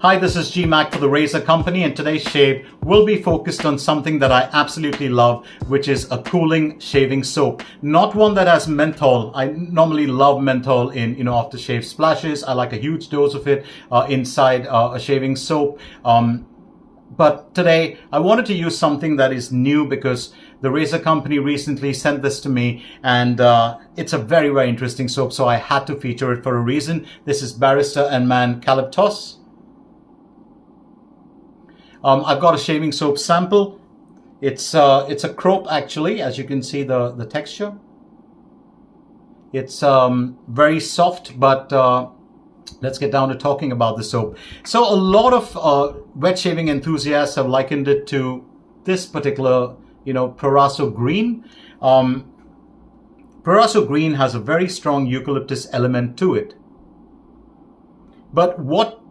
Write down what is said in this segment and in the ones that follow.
Hi, this is GMac for the Razor Company, and today's shave will be focused on something that I absolutely love, which is a cooling shaving soap. Not one that has menthol. I normally love menthol in aftershave splashes. I like a huge dose of it inside a shaving soap. But today I wanted to use something that is new because the Razor Company recently sent this to me, and it's a very, very interesting soap, so I had to feature it for a reason. This is Barrister Mann Kalyptos. I've got a shaving soap sample. It's a crope actually, as you can see the texture. It's very soft, but let's get down to talking about the soap. So a lot of wet shaving enthusiasts have likened it to this particular, Proraso Green. Proraso Green has a very strong eucalyptus element to it. But what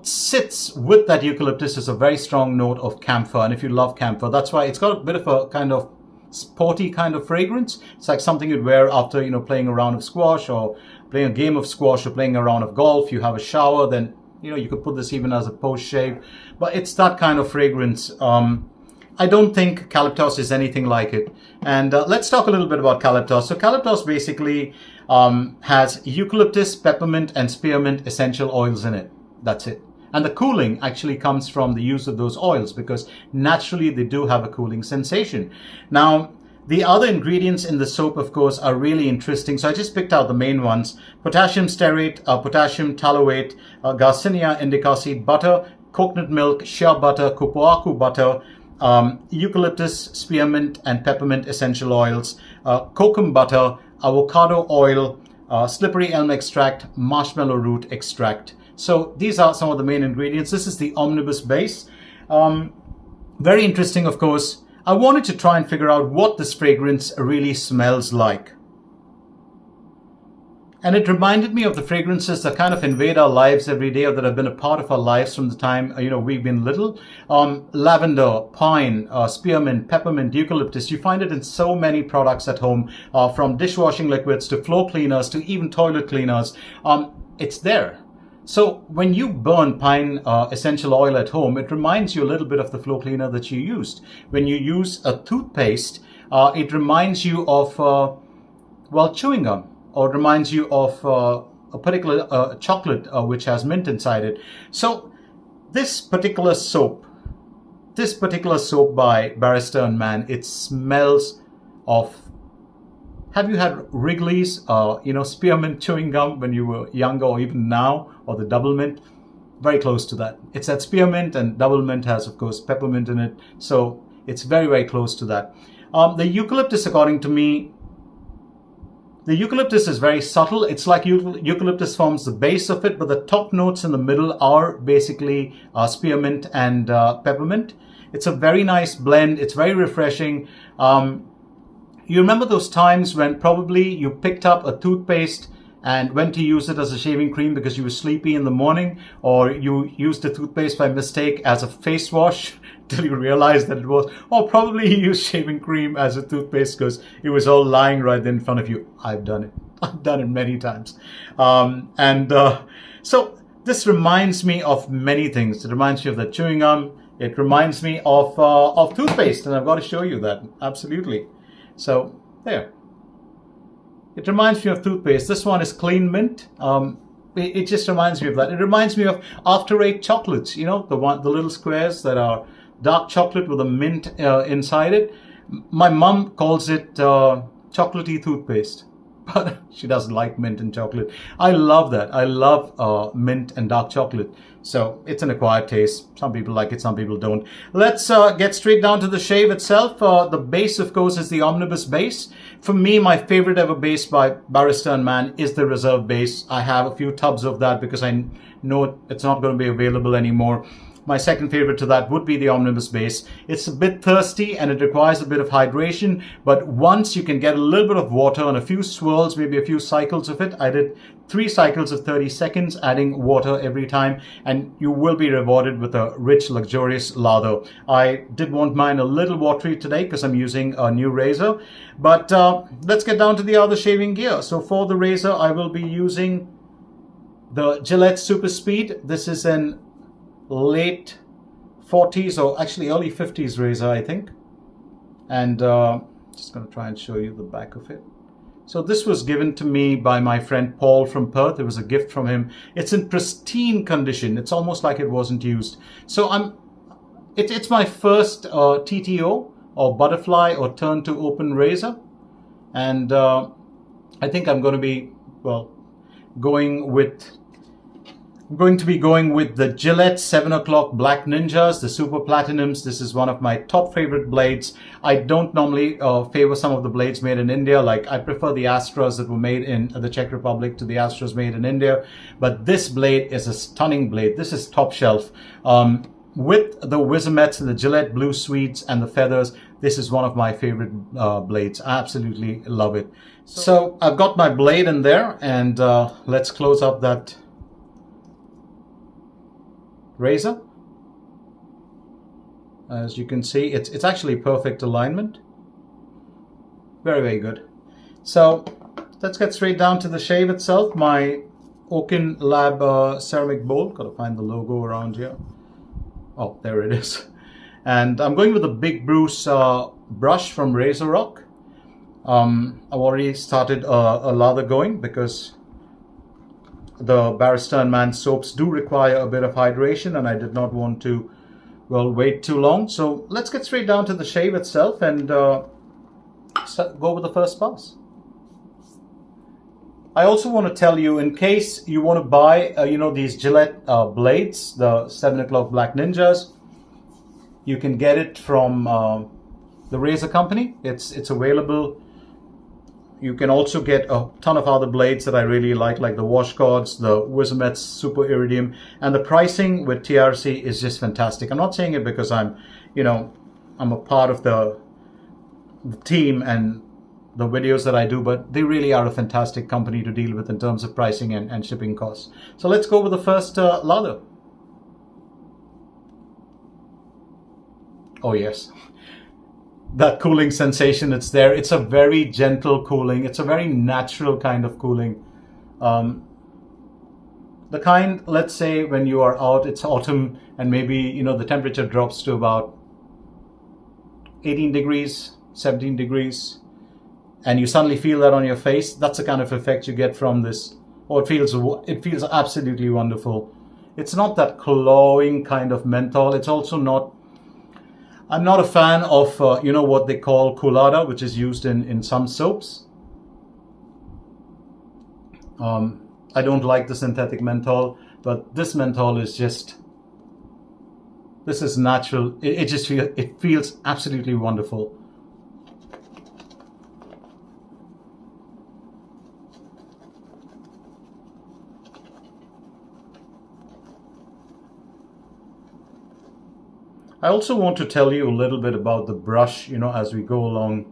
sits with that eucalyptus is a very strong note of camphor. And if you love camphor, that's why it's got a bit of a kind of sporty kind of fragrance. It's like something you'd wear after, playing a round of squash or playing a game of squash or playing a round of golf. You have a shower, then, you could put this even as a post shave. But it's that kind of fragrance. I don't think Kalyptos is anything like it. And let's talk a little bit about Kalyptos. So Kalyptos basically has eucalyptus, peppermint, and spearmint essential oils in it. That's it. And the cooling actually comes from the use of those oils because naturally they do have a cooling sensation. Now, the other ingredients in the soap, of course, are really interesting. So I just picked out the main ones. Potassium stearate, potassium tallowate, Garcinia indica seed butter, coconut milk, shea butter, kupuaku butter, eucalyptus, spearmint, and peppermint essential oils, kokum butter, avocado oil, slippery elm extract, marshmallow root extract. So these are some of the main ingredients. This is the Omnibus base. Very interesting, of course. I wanted to try and figure out what this fragrance really smells like. And it reminded me of the fragrances that kind of invade our lives every day, or that have been a part of our lives from the time, we've been little. Lavender, pine, spearmint, peppermint, eucalyptus. You find it in so many products at home, from dishwashing liquids to floor cleaners to even toilet cleaners. It's there. So when you burn pine essential oil at home, it reminds you a little bit of the floor cleaner that you used. When you use a toothpaste, it reminds you of, chewing gum, or it reminds you of a particular chocolate which has mint inside it. So this particular soap by Barrister Mann, it smells of... Have you had Wrigley's, spearmint chewing gum when you were younger, or even now, or the double mint? Very close to that. It's that spearmint, and double mint has, of course, peppermint in it. So it's very, very close to that. The eucalyptus, according to me, the eucalyptus is very subtle. It's like eucalyptus forms the base of it, but the top notes in the middle are basically spearmint and peppermint. It's a very nice blend. It's very refreshing. You remember those times when probably you picked up a toothpaste and went to use it as a shaving cream because you were sleepy in the morning, or you used the toothpaste by mistake as a face wash till you realized that it was, or probably you used shaving cream as a toothpaste because it was all lying right there in front of you. I've done it. I've done it many times. So this reminds me of many things. It reminds me of that chewing gum. It reminds me of toothpaste, and I've got to show you that. Absolutely. So there. It reminds me of toothpaste. This one is clean mint. It just reminds me of that. It reminds me of After Eight chocolates. The little squares that are dark chocolate with a mint inside it. My mom calls it chocolatey toothpaste, but she doesn't like mint and chocolate. I love that. I love mint and dark chocolate. So it's an acquired taste. Some people like it, some people don't. Let's get straight down to the shave itself. The base, of course, is the Omnibus base. For me, my favorite ever base by Barrister Mann is the Reserve base. I have a few tubs of that because I know it's not going to be available anymore. My second favorite to that would be the Omnibus base. It's a bit thirsty and it requires a bit of hydration, but once you can get a little bit of water and a few swirls, maybe a few cycles of it. I did 3 cycles of 30 seconds, adding water every time, and you will be rewarded with a rich, luxurious lather. I did want mine a little watery today because I'm using a new razor, but let's get down to the other shaving gear. So for the razor, I will be using the Gillette Super Speed. This is an late 40s or actually early 50s razor, I think. And just going to try and show you the back of it. So this was given to me by my friend Paul from Perth. It was a gift from him. It's in pristine condition. It's almost like it wasn't used. So it's my first TTO or butterfly or turn to open razor. And I think I'm going to be, well, going to be going with the Gillette 7 o'clock Black Ninjas, the Super Platinums. This is one of my top favorite blades. I don't normally favor some of the blades made in India. Like, I prefer the Astras that were made in the Czech Republic to the Astras made in India. But this blade is a stunning blade. This is top shelf. With the Wizamets and the Gillette Blue Sweets and the feathers, this is one of my favorite blades. I absolutely love it. So I've got my blade in there, and let's close up that razor. As you can see, it's actually perfect alignment. Very, very good. So let's get straight down to the shave itself. My Oaken Lab ceramic bowl. Got to find the logo around here. Oh, there it is. And I'm going with a Big Bruce brush from Razorock. I've already started a lather going because the Barrister Mann soaps do require a bit of hydration, and I did not want to, well, wait too long. So let's get straight down to the shave itself and go with the first pass. I also want to tell you, in case you want to buy, these Gillette blades, the 7 o'clock Black Ninjas, you can get it from the razor company. It's available. You can also get a ton of other blades that I really like the Washcords, the Wizamets Super Iridium, and the pricing with TRC is just fantastic. I'm not saying it because I'm a part of the team and the videos that I do, but they really are a fantastic company to deal with in terms of pricing and shipping costs. So let's go with the first lather. Oh yes, that cooling sensation, it's there. It's a very gentle cooling. It's a very natural kind of cooling. The kind, let's say when you are out, it's autumn, and maybe, the temperature drops to about 18 degrees, 17 degrees, and you suddenly feel that on your face. That's the kind of effect you get from this. Oh, it feels absolutely wonderful. It's not that cloying kind of menthol. It's also not, I'm not a fan of, what they call colada, which is used in some soaps. I don't like the synthetic menthol, but this menthol is just, this is natural. It feels absolutely wonderful. I also want to tell you a little bit about the brush, as we go along.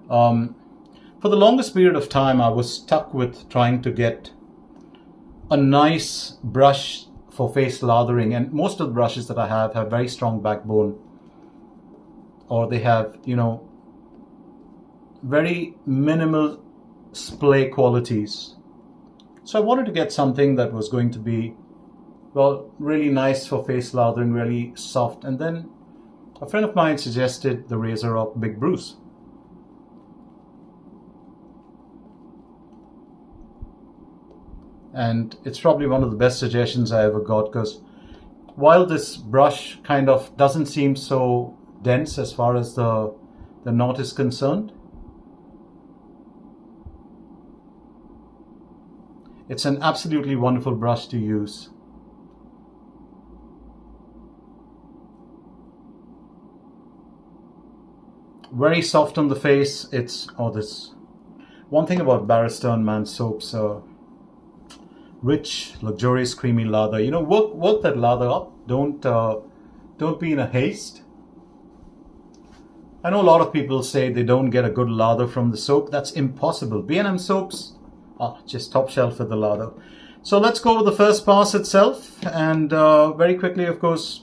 For the longest period of time, I was stuck with trying to get a nice brush for face lathering, and most of the brushes that I have very strong backbone, or they have, very minimal splay qualities. So I wanted to get something that was going to be, well, really nice for face lathering, really soft. And then a friend of mine suggested the Razorock Big Bruce. And it's probably one of the best suggestions I ever got, because while this brush kind of doesn't seem so dense as far as the knot is concerned, it's an absolutely wonderful brush to use. Very soft on the face. It's, this one thing about Barrister Mann soaps, rich, luxurious, creamy lather. Work that lather up. Don't be in a haste. I know a lot of people say they don't get a good lather from the soap. That's impossible. B&M soaps, just top shelf with the lather. So let's go with the first pass itself, and very quickly, of course,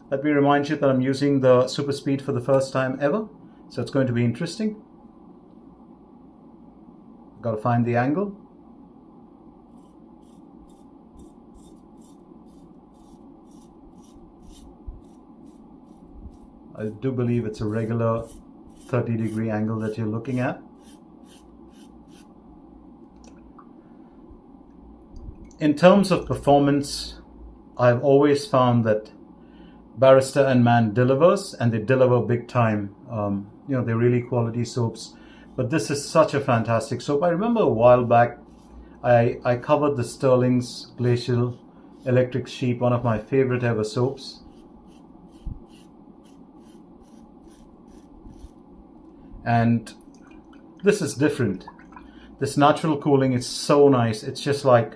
let me remind you that I'm using the Super Speed for the first time ever, so it's going to be interesting. Got to find the angle. I do believe it's a regular 30-degree angle that you're looking at. In terms of performance, I've always found that Barrister and Mann delivers, and they deliver big time. They're really quality soaps. But this is such a fantastic soap. I remember a while back, I covered the Sterling's Glacial Electric Sheep, one of my favorite ever soaps. And this is different. This natural cooling is so nice. It's just like,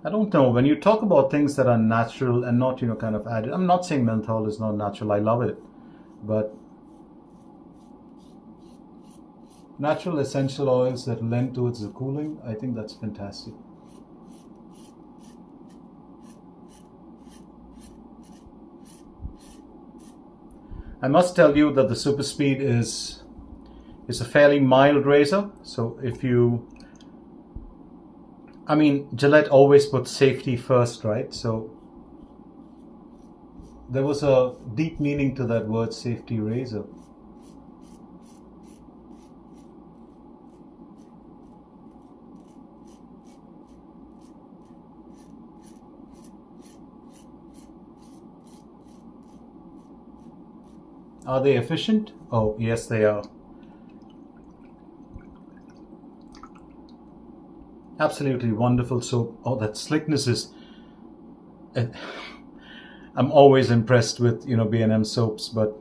I don't know, when you talk about things that are natural and not, kind of added. I'm not saying menthol is not natural. I love it. But natural essential oils that lend towards the cooling, I think that's fantastic. I must tell you that the Super Speed is a fairly mild razor. So if you, Gillette always puts safety first, right? So there was a deep meaning to that word, safety razor. Are they efficient? Oh, yes, they are. Absolutely wonderful soap. Oh, that slickness is... I'm always impressed with, B&M soaps, but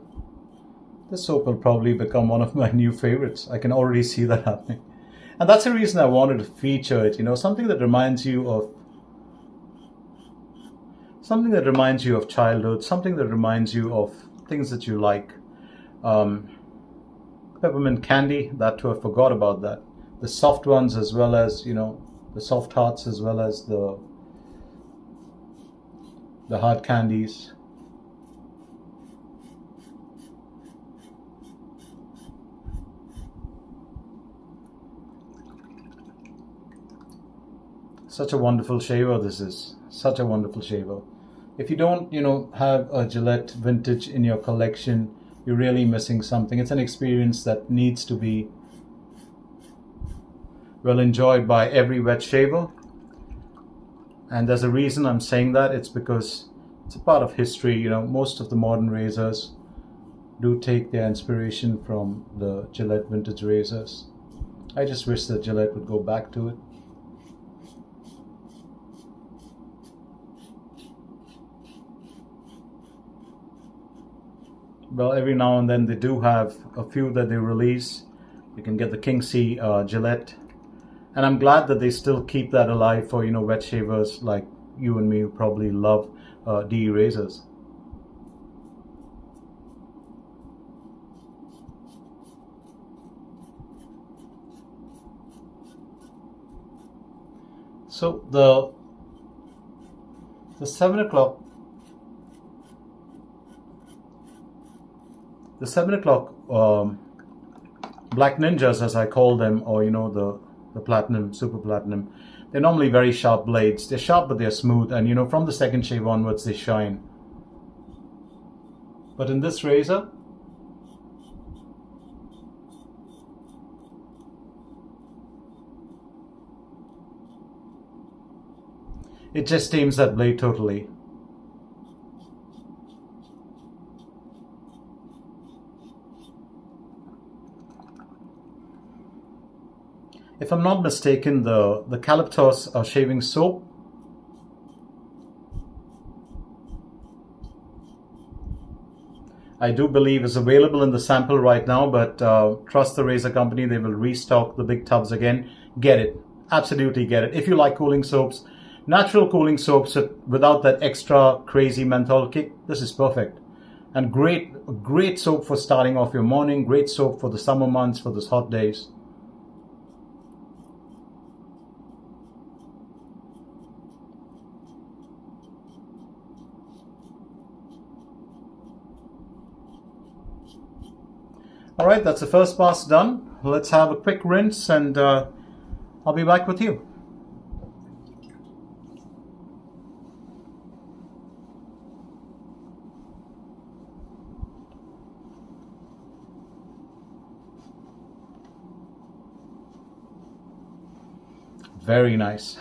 this soap will probably become one of my new favorites. I can already see that happening. And that's the reason I wanted to feature it, something that reminds you of childhood, something that reminds you of things that you like. Peppermint candy, that too, I forgot about that. The soft ones, as well as, the soft hearts, as well as the hard candies. Such a wonderful shaver this is. Such a wonderful shaver. If you don't, have a Gillette vintage in your collection, you're really missing something. It's an experience that needs to be well enjoyed by every wet shaver. And there's a reason I'm saying that. It's because it's a part of history. Most of the modern razors do take their inspiration from the Gillette vintage razors. I just wish that Gillette would go back to it. Well, every now and then they do have a few that they release. You can get the King C Gillette. And I'm glad that they still keep that alive for, wet shavers like you and me who probably love DE razors. So the 7 o'clock Black Ninjas, as I call them, or the platinum, super platinum, they're normally very sharp blades. They're sharp, but they're smooth, and from the second shave onwards they shine. But in this razor, it just tames that blade totally. If I'm not mistaken, the Kalyptos shaving soap I do believe is available in the sample right now, but trust the razor company, they will restock the big tubs again. Get it. Absolutely get it. If you like cooling soaps, natural cooling soaps without that extra crazy menthol kick, this is perfect. And great soap for starting off your morning, great soap for the summer months, for those hot days. All right, that's the first pass done. Let's have a quick rinse and I'll be back with you. Very nice.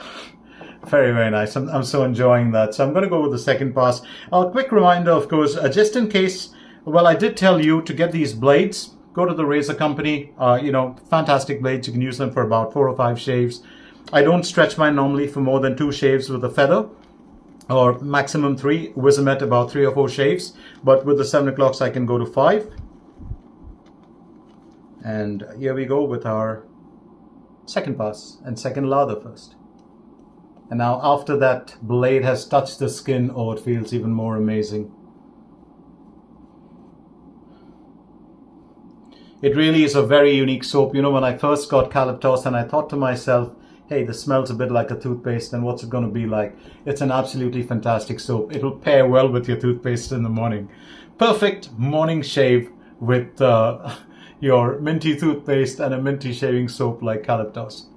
Very, very nice. I'm so enjoying that. So I'm going to go with the second pass. A quick reminder, of course, just in case, well, I did tell you to get these blades. Go to the razor company. Fantastic blades. You can use them for about 4 or 5 shaves. I don't stretch mine normally for more than 2 shaves with a feather, or maximum 3. Wismet about 3 or 4 shaves. But with the 7 o'clocks, I can go to 5. And here we go with our second pass and second lather first. And now after that blade has touched the skin, oh, it feels even more amazing. It really is a very unique soap. You know, when I first got Kalyptos and I thought to myself, hey, this smells a bit like a toothpaste, and what's it going to be like? It's an absolutely fantastic soap. It'll pair well with your toothpaste in the morning. Perfect morning shave with your minty toothpaste and a minty shaving soap like Kalyptos.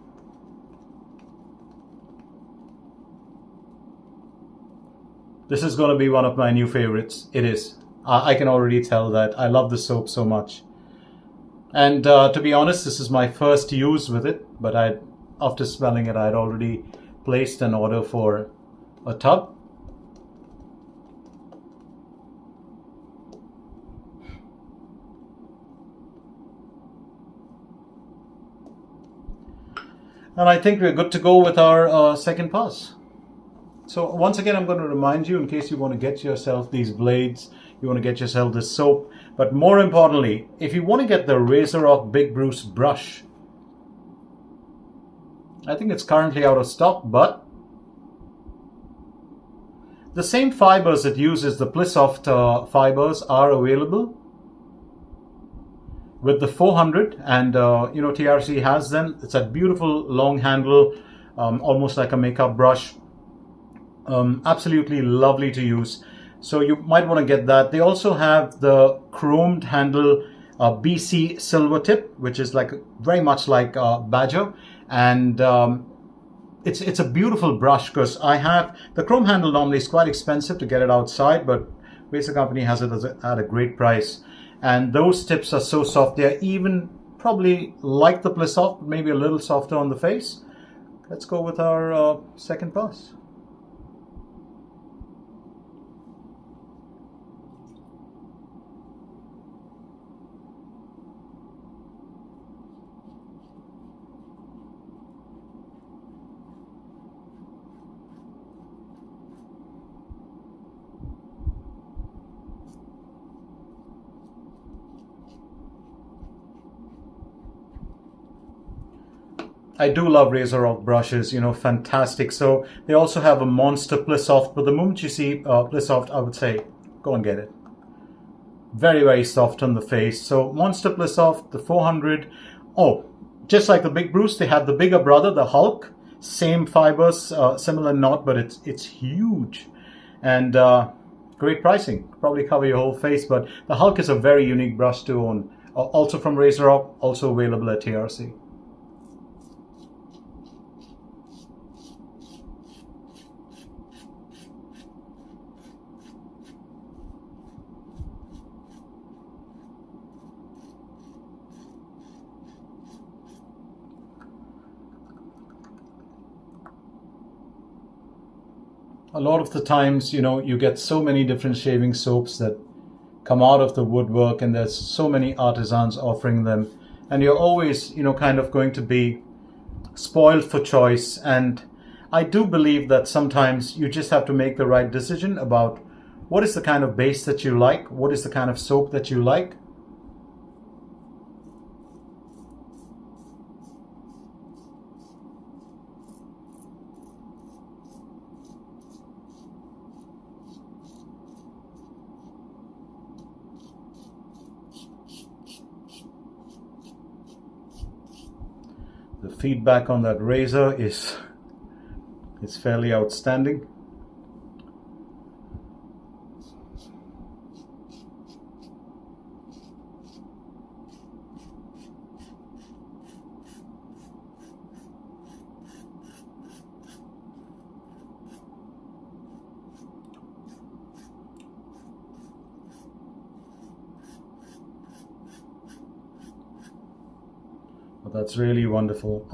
This is going to be one of my new favorites. It is. I can already tell that. I love the soap so much. And to be honest, this is my first use with it. But after smelling it, I had already placed an order for a tub. And I think we're good to go with our second pass. So once again, I'm going to remind you, in case you want to get yourself these blades, you want to get yourself this soap. But more importantly, if you want to get the Razorock Big Bruce brush, I think it's currently out of stock, but the same fibers that uses the Plissoft fibers are available with the 400, and TRC has them. It's a beautiful long handle, almost like a makeup brush. Absolutely lovely to use. So you might want to get that. They also have the chromed handle BC silver tip, which is like very much like Badger, and it's a beautiful brush, because I have the chrome handle. Normally it's quite expensive to get it outside, but Razor Company has it at a great price, and those tips are so soft. They're even probably like the Plissoft, maybe a little softer on the face. Let's go with our second pass. I do love Razorock brushes, fantastic. So they also have a Monster Plissoft, but the moment you see Plissoft, I would say, go and get it. Very, very soft on the face. So Monster Plissoft, the 400. Oh, just like the Big Bruce, they have the bigger brother, the Hulk. Same fibers, similar knot, but it's huge. And great pricing. Probably cover your whole face, but the Hulk is a very unique brush to own. Also from Razorock, also available at TRC. A lot of the times, you get so many different shaving soaps that come out of the woodwork, and there's so many artisans offering them, and you're always, kind of going to be spoiled for choice. And I do believe that sometimes you just have to make the right decision about what is the kind of base that you like, what is the kind of soap that you like. The feedback on that razor is fairly outstanding. That's really wonderful.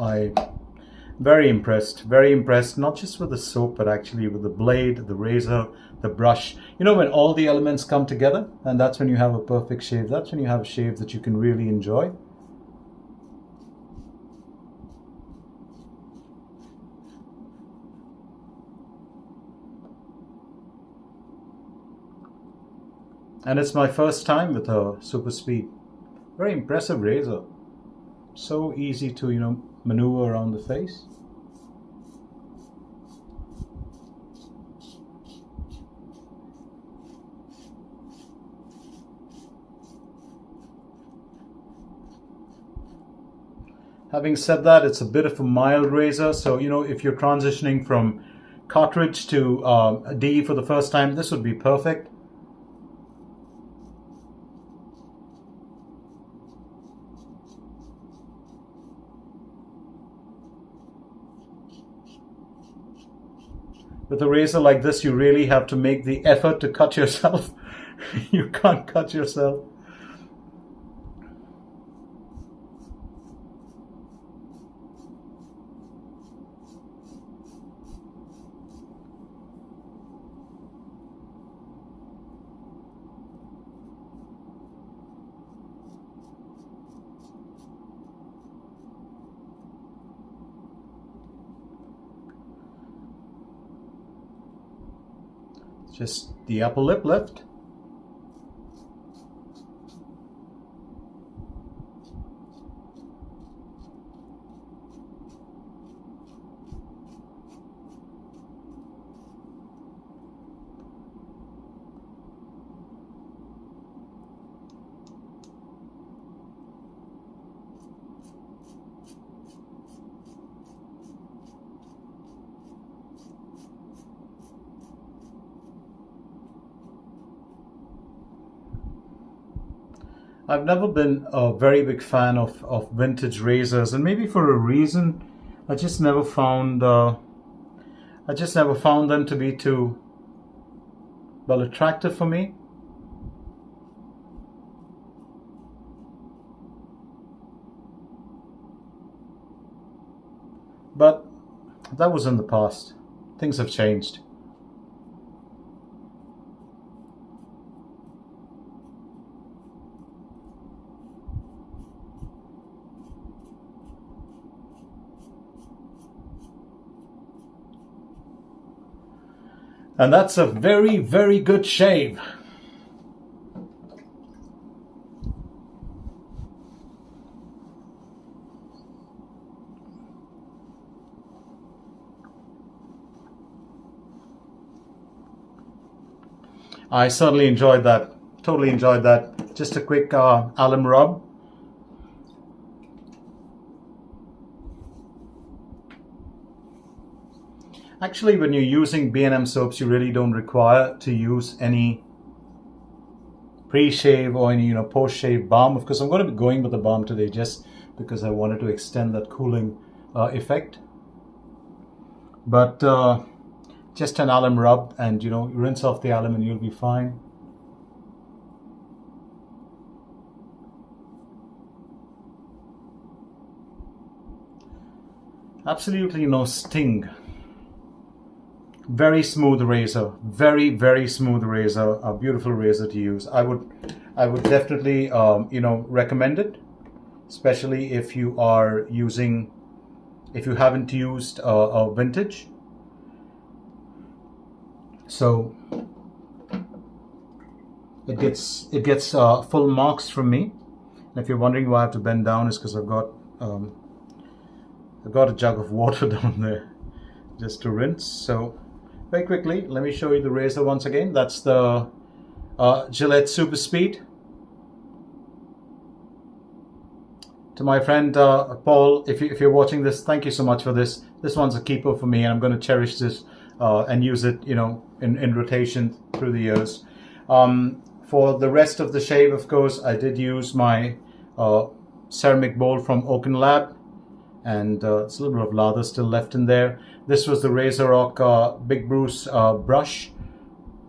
Very impressed, not just with the soap, but actually with the blade, the razor, the brush. You know, when all the elements come together, and that's when you have a perfect shave. That's when you have a shave that you can really enjoy. And it's my first time with a super speed. Very impressive razor. So easy to, you know, maneuver around the face. Having said that, it's a bit of a mild razor, so you know, if you're transitioning from cartridge to D for the first time, this would be perfect. With a razor like this, you really have to make the effort to cut yourself. You can't cut yourself. Just the upper lip left. I've never been a very big fan of vintage razors, and maybe for a reason. I just never found them to be too well attractive for me. But that was in the past. Things have changed. And that's a very, very good shave. I certainly enjoyed that. Totally enjoyed that. Just a quick alum rub. Actually, when you're using B&M soaps, you really don't require to use any pre-shave or any, you know, post-shave balm. Of course, I'm going to be going with the balm today just because I wanted to extend that cooling effect. But just an alum rub, and you know, rinse off the alum and you'll be fine. Absolutely no sting. Very smooth razor, very, very smooth razor, a beautiful razor to use. I would definitely you know, recommend it, especially if you are using, if you haven't used a vintage. So it gets full marks from me. And if you're wondering why I have to bend down, it's because I've got a jug of water down there just to rinse. So very quickly, let me show you the razor once again. That's the Gillette Super Speed. To my friend Paul, if you're watching this, thank you so much for this. This one's a keeper for me, and I'm going to cherish this and use it, you know, in rotation through the years. For the rest of the shave, of course, I did use my ceramic bowl from Oaken Lab, and it's a little bit of lather still left in there. This was the Razorock Big Bruce brush.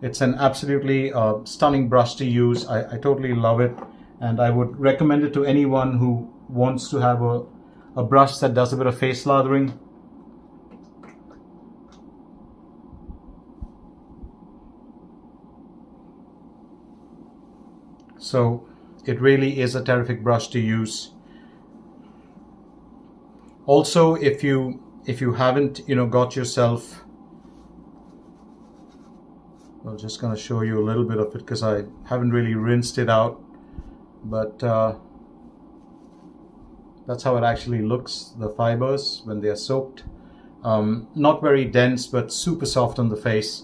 It's an absolutely stunning brush to use. I totally love it, and I would recommend it to anyone who wants to have a brush that does a bit of face lathering. So it really is a terrific brush to use. Also, if you haven't, got yourself, I'm just going to show you a little bit of it because I haven't really rinsed it out, but that's how it actually looks, the fibers when they are soaked. Not very dense, but super soft on the face.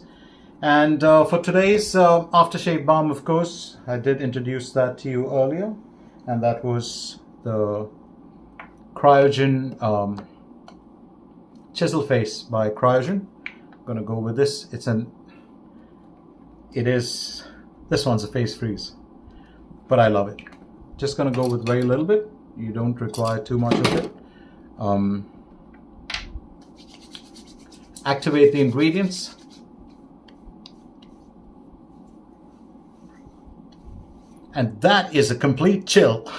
And for today's aftershave balm, of course, I did introduce that to you earlier, and that was the Cryogen Chisel Face by Cryogen. I'm gonna go with this. This one's a face freeze, but I love it. Just gonna go with very little bit. You don't require too much of it. Activate the ingredients. And that is a complete chill.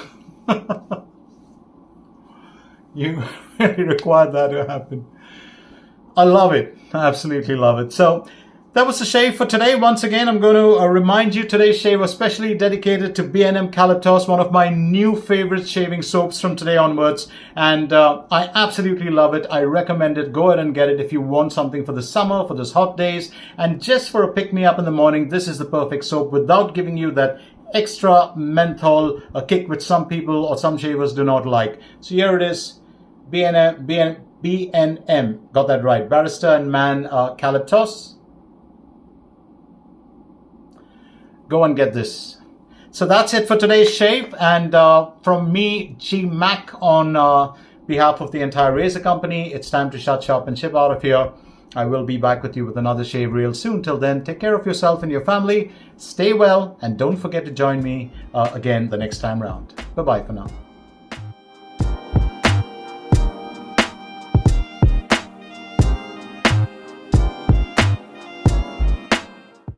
You really required that to happen. I love it. I absolutely love it. So that was the shave for today. Once again, I'm going to remind you today's shave was specially dedicated to Barrister Kalyptos, one of my new favorite shaving soaps from today onwards. And I absolutely love it. I recommend it. Go ahead and get it if you want something for the summer, for those hot days. And just for a pick-me-up in the morning, this is the perfect soap without giving you that extra menthol, a kick which some people or some shavers do not like. So here it is. BNM, got that right. Barrister Mann Kalyptos. Go and get this. So that's it for today's shave. And from me, G Mac, on behalf of the entire Razor company, it's time to shut shop and ship out of here. I will be back with you with another shave real soon. Till then, take care of yourself and your family. Stay well, and don't forget to join me again the next time round. Bye-bye for now.